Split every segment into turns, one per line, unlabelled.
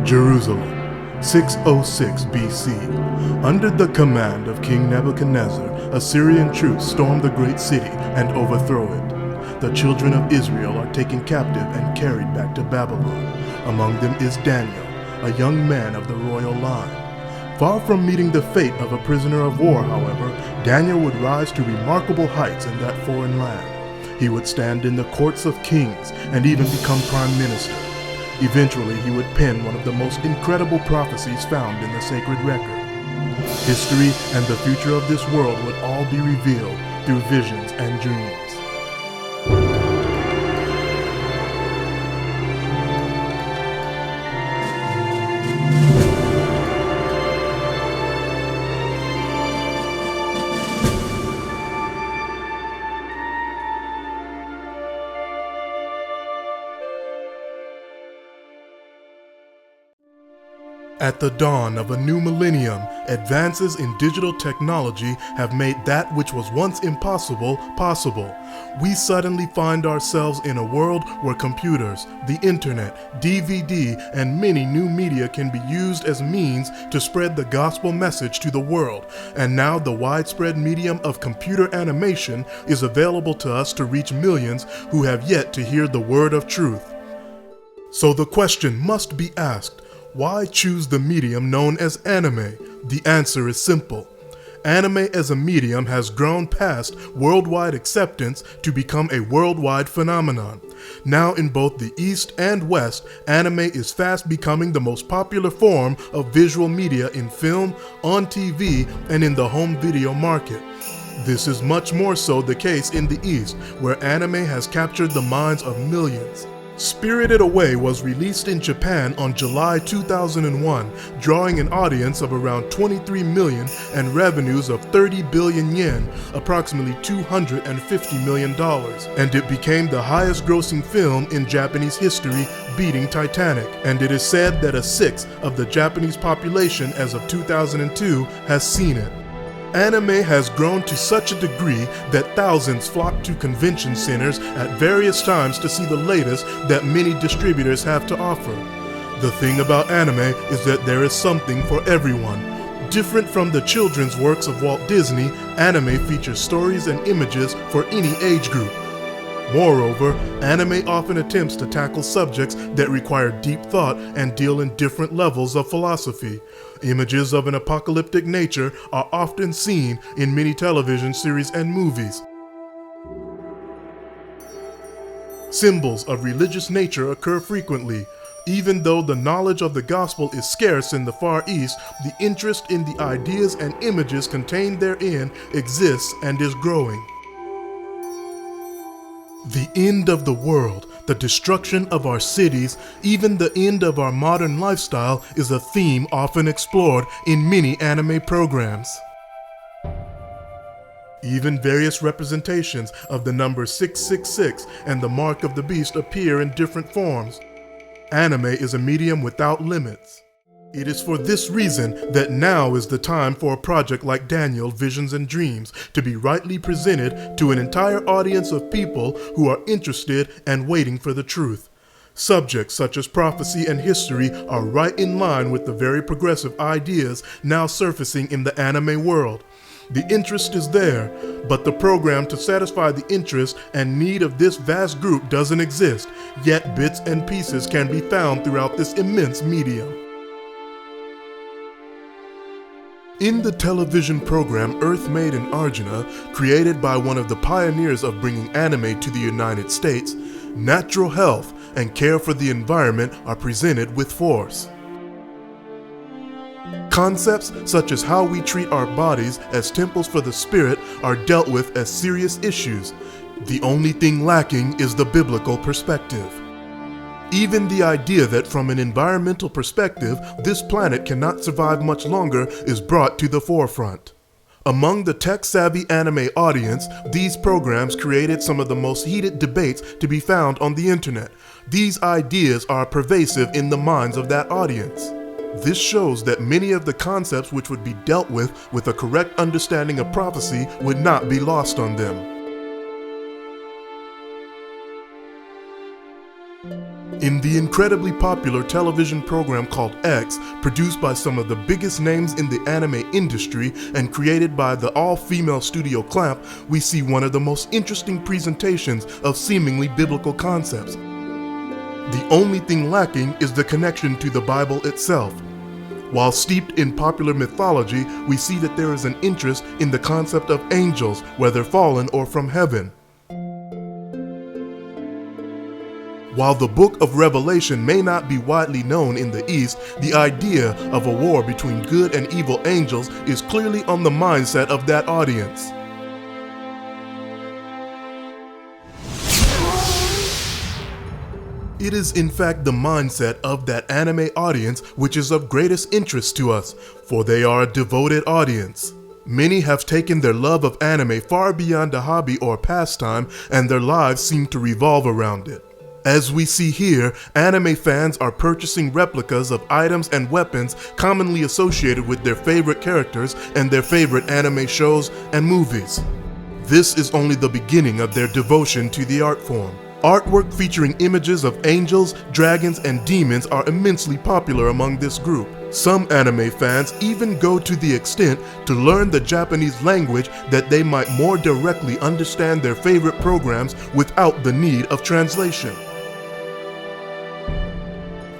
Jerusalem, 606 BC. Under the command of King Nebuchadnezzar, Assyrian troops storm the great city and overthrow it. The children of Israel are taken captive and carried back to Babylon. Among them is Daniel, a young man of the royal line. Far from meeting the fate of a prisoner of war, however, Daniel would rise to remarkable heights in that foreign land. He would stand in the courts of kings and even become prime minister. Eventually, he would pen one of the most incredible prophecies found in the sacred record. History and the future of this world would all be revealed through visions and dreams. At the dawn of a new millennium, advances in digital technology have made that which was once impossible, possible. We suddenly find ourselves in a world where computers, the internet, DVD, and many new media can be used as means to spread the gospel message to the world. And now the widespread medium of computer animation is available to us to reach millions who have yet to hear the word of truth. So the question must be asked, why choose the medium known as anime? The answer is simple. Anime as a medium has grown past worldwide acceptance to become a worldwide phenomenon. Now in both the East and West, anime is fast becoming the most popular form of visual media in film, on TV, and in the home video market. This is much more so the case in the East, where anime has captured the minds of millions. Spirited Away was released in Japan on July 2001, drawing an audience of around 23 million and revenues of 30 billion yen, approximately $250 million, and it became the highest grossing film in Japanese history, beating Titanic, and it is said that a sixth of the Japanese population as of 2002 has seen it. Anime has grown to such a degree that thousands flock to convention centers at various times to see the latest that many distributors have to offer. The thing about anime is that there is something for everyone. Different from the children's works of Walt Disney, anime features stories and images for any age group. Moreover, anime often attempts to tackle subjects that require deep thought and deal in different levels of philosophy. Images of an apocalyptic nature are often seen in many television series and movies. Symbols of religious nature occur frequently. Even though the knowledge of the gospel is scarce in the Far East, the interest in the ideas and images contained therein exists and is growing. The end of the world, the destruction of our cities, even the end of our modern lifestyle is a theme often explored in many anime programs. Even various representations of the number 666 and the mark of the beast appear in different forms. Anime is a medium without limits. It is for this reason that now is the time for a project like Daniel Visions and Dreams to be rightly presented to an entire audience of people who are interested and waiting for the truth. Subjects such as prophecy and history are right in line with the very progressive ideas now surfacing in the anime world. The interest is there, but the program to satisfy the interest and need of this vast group doesn't exist, yet bits and pieces can be found throughout this immense medium. In the television program Earth Made in Arjuna, created by one of the pioneers of bringing anime to the United States, natural health and care for the environment are presented with force. Concepts such as how we treat our bodies as temples for the spirit are dealt with as serious issues. The only thing lacking is the biblical perspective. Even the idea that from an environmental perspective, this planet cannot survive much longer is brought to the forefront. Among the tech-savvy anime audience, these programs created some of the most heated debates to be found on the internet. These ideas are pervasive in the minds of that audience. This shows that many of the concepts which would be dealt with a correct understanding of prophecy would not be lost on them. In the incredibly popular television program called X, produced by some of the biggest names in the anime industry and created by the all-female studio Clamp, we see one of the most interesting presentations of seemingly biblical concepts. The only thing lacking is the connection to the Bible itself. While steeped in popular mythology, we see that there is an interest in the concept of angels, whether fallen or from heaven. While the book of Revelation may not be widely known in the East, the idea of a war between good and evil angels is clearly on the mindset of that audience. It is in fact the mindset of that anime audience which is of greatest interest to us, for they are a devoted audience. Many have taken their love of anime far beyond a hobby or pastime, and their lives seem to revolve around it. As we see here, anime fans are purchasing replicas of items and weapons commonly associated with their favorite characters and their favorite anime shows and movies. This is only the beginning of their devotion to the art form. Artwork featuring images of angels, dragons, and demons are immensely popular among this group. Some anime fans even go to the extent to learn the Japanese language that they might more directly understand their favorite programs without the need of translation.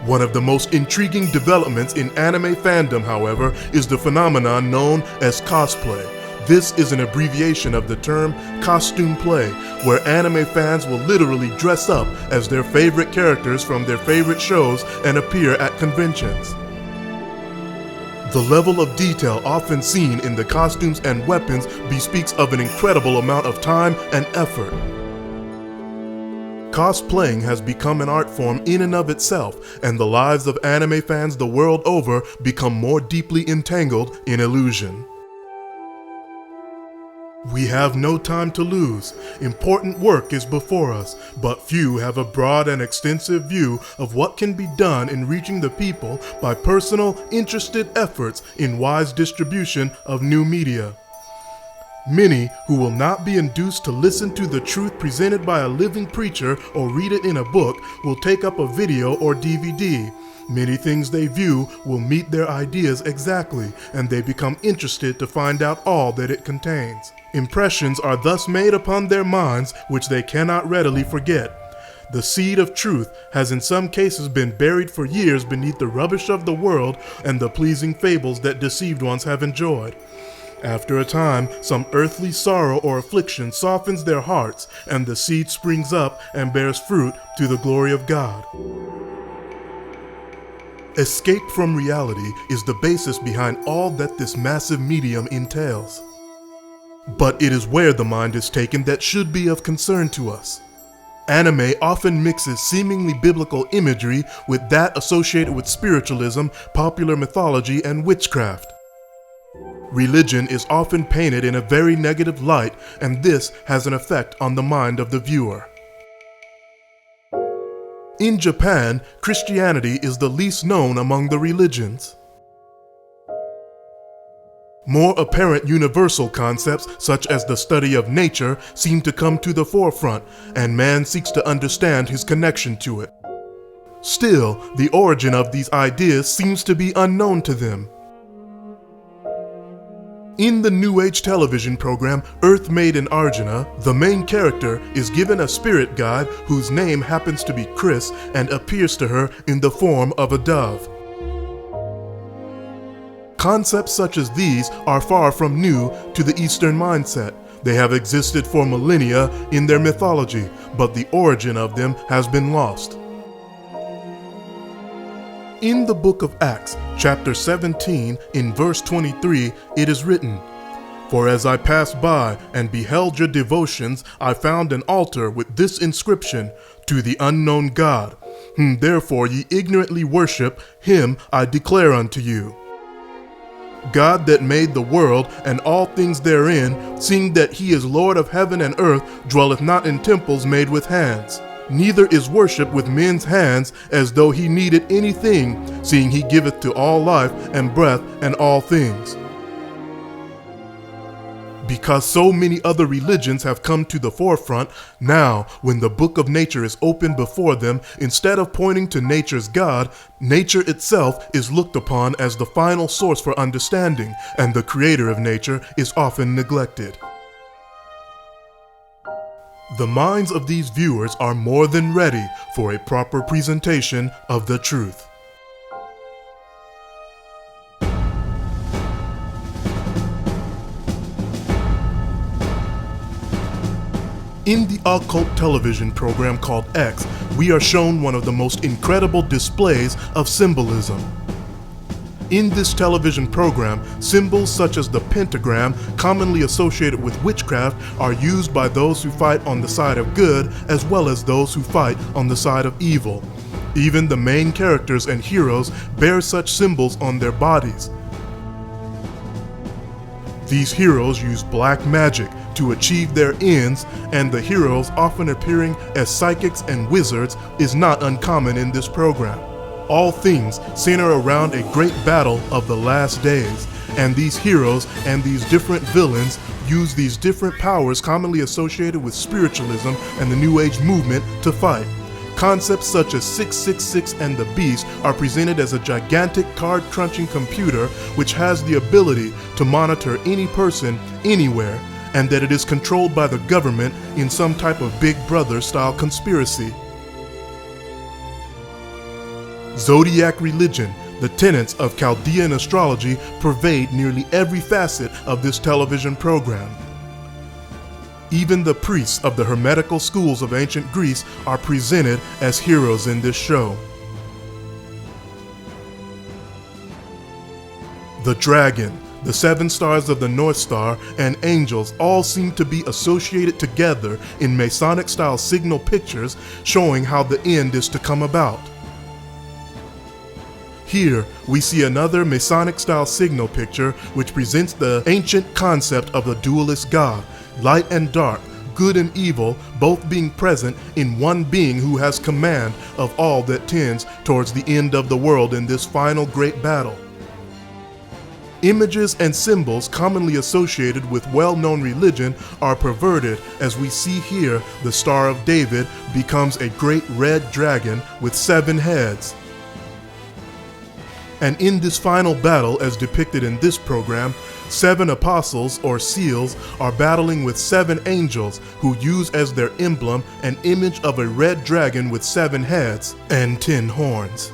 One of the most intriguing developments in anime fandom, however, is the phenomenon known as cosplay. This is an abbreviation of the term costume play, where anime fans will literally dress up as their favorite characters from their favorite shows and appear at conventions. The level of detail often seen in the costumes and weapons bespeaks of an incredible amount of time and effort. Cosplaying has become an art form in and of itself, and the lives of anime fans the world over become more deeply entangled in illusion. We have no time to lose. Important work is before us, but few have a broad and extensive view of what can be done in reaching the people by personal, interested efforts in wise distribution of new media. Many who will not be induced to listen to the truth presented by a living preacher or read it in a book will take up a video or DVD. Many things they view will meet their ideas exactly, and they become interested to find out all that it contains. Impressions are thus made upon their minds which they cannot readily forget. The seed of truth has in some cases been buried for years beneath the rubbish of the world and the pleasing fables that deceived ones have enjoyed. After a time, some earthly sorrow or affliction softens their hearts, and the seed springs up and bears fruit to the glory of God. Escape from reality is the basis behind all that this massive medium entails. But it is where the mind is taken that should be of concern to us. Anime often mixes seemingly biblical imagery with that associated with spiritualism, popular mythology, and witchcraft. Religion is often painted in a very negative light, and this has an effect on the mind of the viewer. In Japan, Christianity is the least known among the religions. More apparent universal concepts, such as the study of nature, seem to come to the forefront, and man seeks to understand his connection to it. Still, the origin of these ideas seems to be unknown to them. In the New Age television program Earth Made in Arjuna, the main character is given a spirit guide whose name happens to be Chris and appears to her in the form of a dove. Concepts such as these are far from new to the Eastern mindset. They have existed for millennia in their mythology, but the origin of them has been lost. In the book of Acts, chapter 17, in verse 23, it is written, "For as I passed by and beheld your devotions, I found an altar with this inscription, To the unknown God, whom therefore ye ignorantly worship, him I declare unto you." God that made the world and all things therein, seeing that he is Lord of heaven and earth, dwelleth not in temples made with hands. Neither is worship with men's hands, as though he needed anything, seeing he giveth to all life and breath and all things. Because so many other religions have come to the forefront, now, when the book of nature is opened before them, instead of pointing to nature's God, nature itself is looked upon as the final source for understanding, and the creator of nature is often neglected. The minds of these viewers are more than ready for a proper presentation of the truth. In the occult television program called X, we are shown one of the most incredible displays of symbolism. In this television program, symbols such as the pentagram, commonly associated with witchcraft, are used by those who fight on the side of good as well as those who fight on the side of evil. Even the main characters and heroes bear such symbols on their bodies. These heroes use black magic to achieve their ends, and the heroes often appearing as psychics and wizards is not uncommon in this program. All things center around a great battle of the last days, and these heroes and these different villains use these different powers commonly associated with spiritualism and the New Age movement to fight. Concepts such as 666 and the Beast are presented as a gigantic card-crunching computer which has the ability to monitor any person anywhere, and that it is controlled by the government in some type of Big Brother style conspiracy. Zodiac religion, the tenets of Chaldean astrology, pervade nearly every facet of this television program. Even the priests of the Hermetical schools of ancient Greece are presented as heroes in this show. The dragon, the 7 stars of the North Star, and angels all seem to be associated together in Masonic-style signal pictures showing how the end is to come about. Here, we see another Masonic-style signal picture which presents the ancient concept of a dualist God, light and dark, good and evil, both being present in one being who has command of all that tends towards the end of the world in this final great battle. Images and symbols commonly associated with well-known religion are perverted, as we see here the Star of David becomes a great red dragon with 7 heads. And in this final battle, as depicted in this program, 7 apostles, or seals, are battling with 7 angels who use as their emblem an image of a red dragon with 7 heads and 10 horns.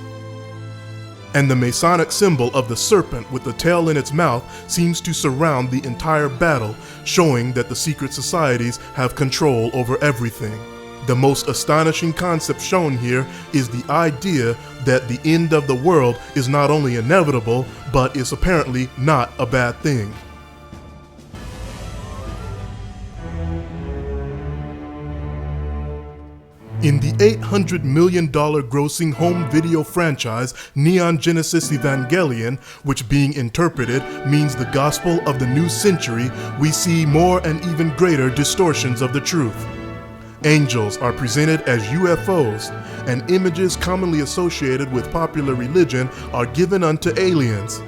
And the Masonic symbol of the serpent with the tail in its mouth seems to surround the entire battle, showing that the secret societies have control over everything. The most astonishing concept shown here is the idea that the end of the world is not only inevitable, but is apparently not a bad thing. In the $800 million grossing home video franchise Neon Genesis Evangelion, which being interpreted means the gospel of the new century, we see more and even greater distortions of the truth. Angels are presented as UFOs, and images commonly associated with popular religion are given unto aliens.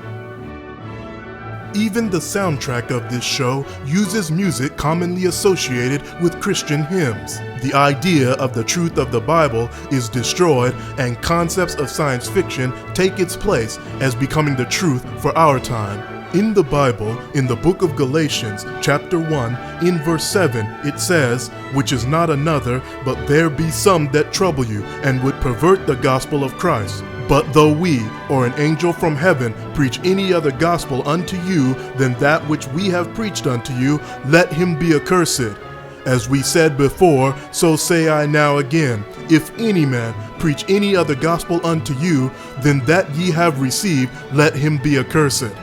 Even the soundtrack of this show uses music commonly associated with Christian hymns. The idea of the truth of the Bible is destroyed, and concepts of science fiction take its place as becoming the truth for our time. In the Bible, in the book of Galatians, chapter 1, in verse 7, it says, "Which is not another, but there be some that trouble you, and would pervert the gospel of Christ. But though we, or an angel from heaven, preach any other gospel unto you than that which we have preached unto you, let him be accursed. As we said before, so say I now again, if any man preach any other gospel unto you than that ye have received, let him be accursed."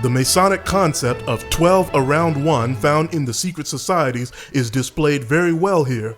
The Masonic concept of 12 around 1 found in the secret societies is displayed very well here.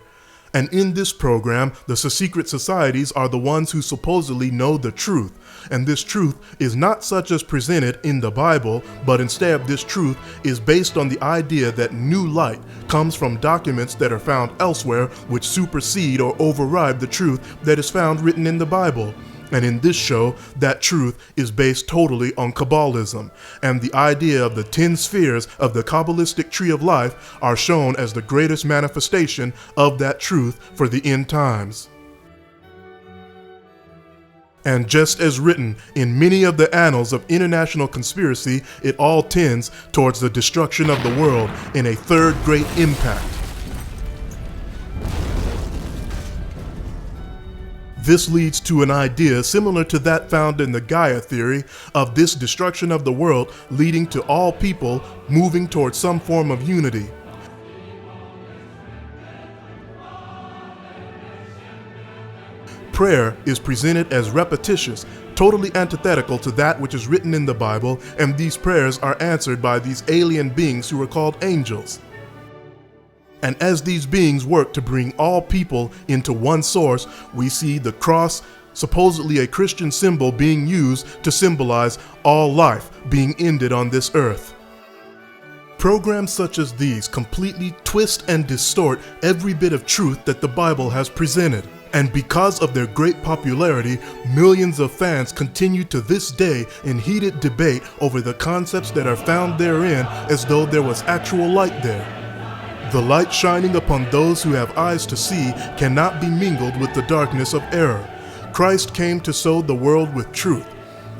And in this program, the secret societies are the ones who supposedly know the truth. And this truth is not such as presented in the Bible, but instead this truth is based on the idea that new light comes from documents that are found elsewhere which supersede or override the truth that is found written in the Bible. And in this show, that truth is based totally on Kabbalism, and the idea of the 10 spheres of the Kabbalistic tree of life are shown as the greatest manifestation of that truth for the end times. And just as written in many of the annals of international conspiracy, it all tends towards the destruction of the world in a third great impact. This leads to an idea similar to that found in the Gaia theory of this destruction of the world leading to all people moving towards some form of unity. Prayer is presented as repetitious, totally antithetical to that which is written in the Bible, and these prayers are answered by these alien beings who are called angels. And as these beings work to bring all people into one source, we see the cross, supposedly a Christian symbol, being used to symbolize all life being ended on this earth. Programs such as these completely twist and distort every bit of truth that the Bible has presented. And because of their great popularity, millions of fans continue to this day in heated debate over the concepts that are found therein as though there was actual light there. The light shining upon those who have eyes to see cannot be mingled with the darkness of error. Christ came to sow the world with truth.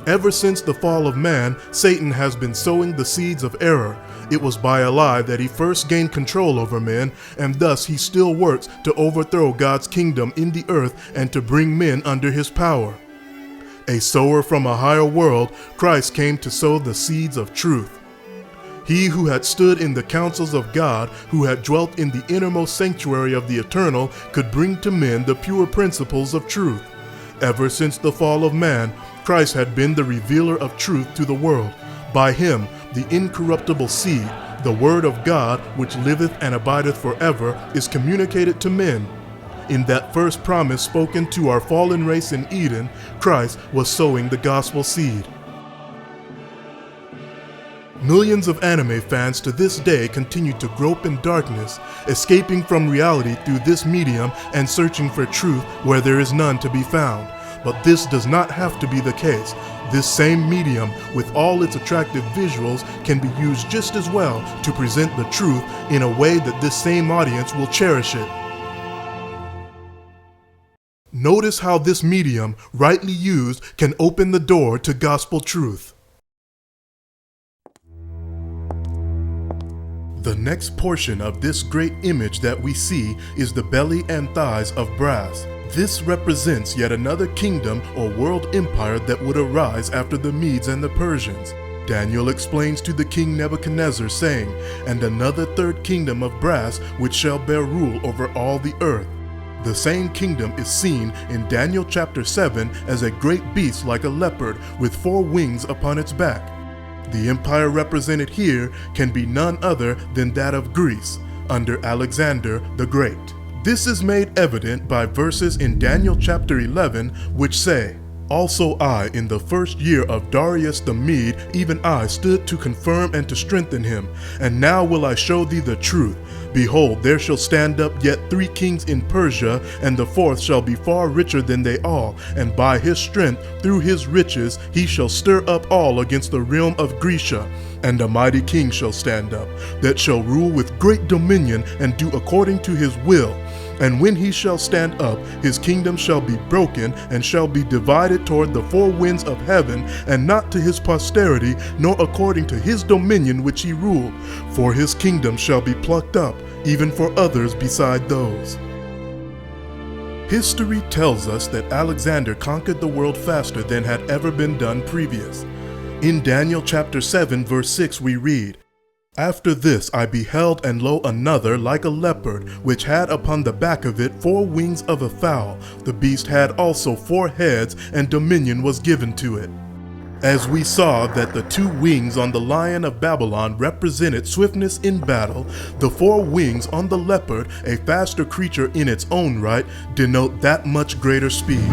Ever since the fall of man, Satan has been sowing the seeds of error. It was by a lie that he first gained control over men, and thus he still works to overthrow God's kingdom in the earth and to bring men under his power. A sower from a higher world, Christ came to sow the seeds of truth. He who had stood in the counsels of God, who had dwelt in the innermost sanctuary of the eternal, could bring to men the pure principles of truth. Ever since the fall of man, Christ had been the revealer of truth to the world. By him, the incorruptible seed, the word of God, which liveth and abideth forever, is communicated to men. In that first promise spoken to our fallen race in Eden, Christ was sowing the gospel seed. Millions of anime fans to this day continue to grope in darkness, escaping from reality through this medium and searching for truth where there is none to be found. But this does not have to be the case. This same medium, with all its attractive visuals, can be used just as well to present the truth in a way that this same audience will cherish it. Notice how this medium, rightly used, can open the door to gospel truth. The next portion of this great image that we see is the belly and thighs of brass. This represents yet another kingdom or world empire that would arise after the Medes and the Persians. Daniel explains to the king Nebuchadnezzar, saying, "And another third kingdom of brass which shall bear rule over all the earth." The same kingdom is seen in Daniel chapter 7 as a great beast like a leopard with 4 wings upon its back. The empire represented here can be none other than that of Greece, under Alexander the Great. This is made evident by verses in Daniel chapter 11, which say, "Also I, in the first year of Darius the Mede, even I stood to confirm and to strengthen him. And now will I show thee the truth. Behold, there shall stand up yet 3 kings in Persia, and the 4th shall be far richer than they all. And by his strength, through his riches, he shall stir up all against the realm of Grecia. And a mighty king shall stand up, that shall rule with great dominion, and do according to his will. And when he shall stand up, his kingdom shall be broken, and shall be divided toward the 4 winds of heaven, and not to his posterity, nor according to his dominion which he ruled. For his kingdom shall be plucked up, even for others beside those." History tells us that Alexander conquered the world faster than had ever been done previous. In Daniel chapter 7 verse 6 we read, "After this I beheld, and lo, another like a leopard, which had upon the back of it 4 wings of a fowl. The beast had also 4 heads, and dominion was given to it." As we saw that the 2 wings on the lion of Babylon represented swiftness in battle, the 4 wings on the leopard, a faster creature in its own right, denote that much greater speed.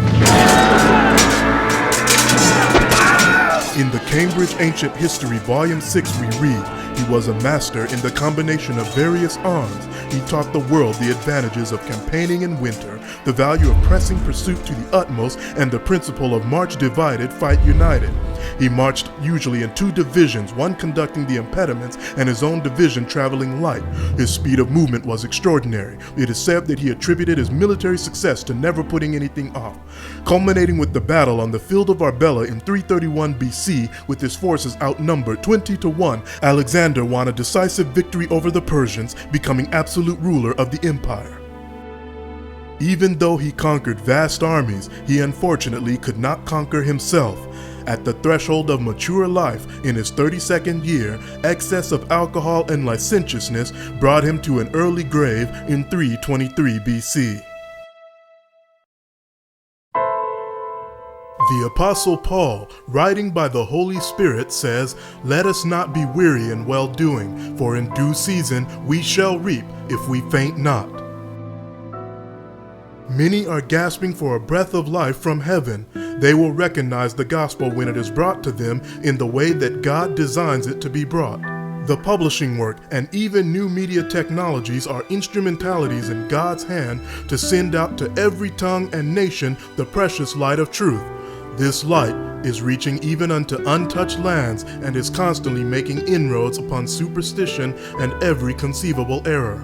In the Cambridge Ancient History Volume 6 we read, He was a master in the combination of various arms. He taught the world the advantages of campaigning in winter, the value of pressing pursuit to the utmost, and the principle of march divided, fight united. He marched usually in 2 divisions, one conducting the impediments and his own division traveling light. His speed of movement was extraordinary. It is said that he attributed his military success to never putting anything off. Culminating with the battle on the field of Arbela in 331 BC, with his forces outnumbered 20-1, Alexander won a decisive victory over the Persians, becoming absolute ruler of the empire. Even though he conquered vast armies, he unfortunately could not conquer himself. At the threshold of mature life, in his 32nd year, excess of alcohol and licentiousness brought him to an early grave in 323 BC. The Apostle Paul, writing by the Holy Spirit, says, "Let us not be weary in well-doing, for in due season we shall reap if we faint not." Many are gasping for a breath of life from heaven. They will recognize the gospel when it is brought to them in the way that God designs it to be brought. The publishing work and even new media technologies are instrumentalities in God's hand to send out to every tongue and nation the precious light of truth. This light is reaching even unto untouched lands and is constantly making inroads upon superstition and every conceivable error.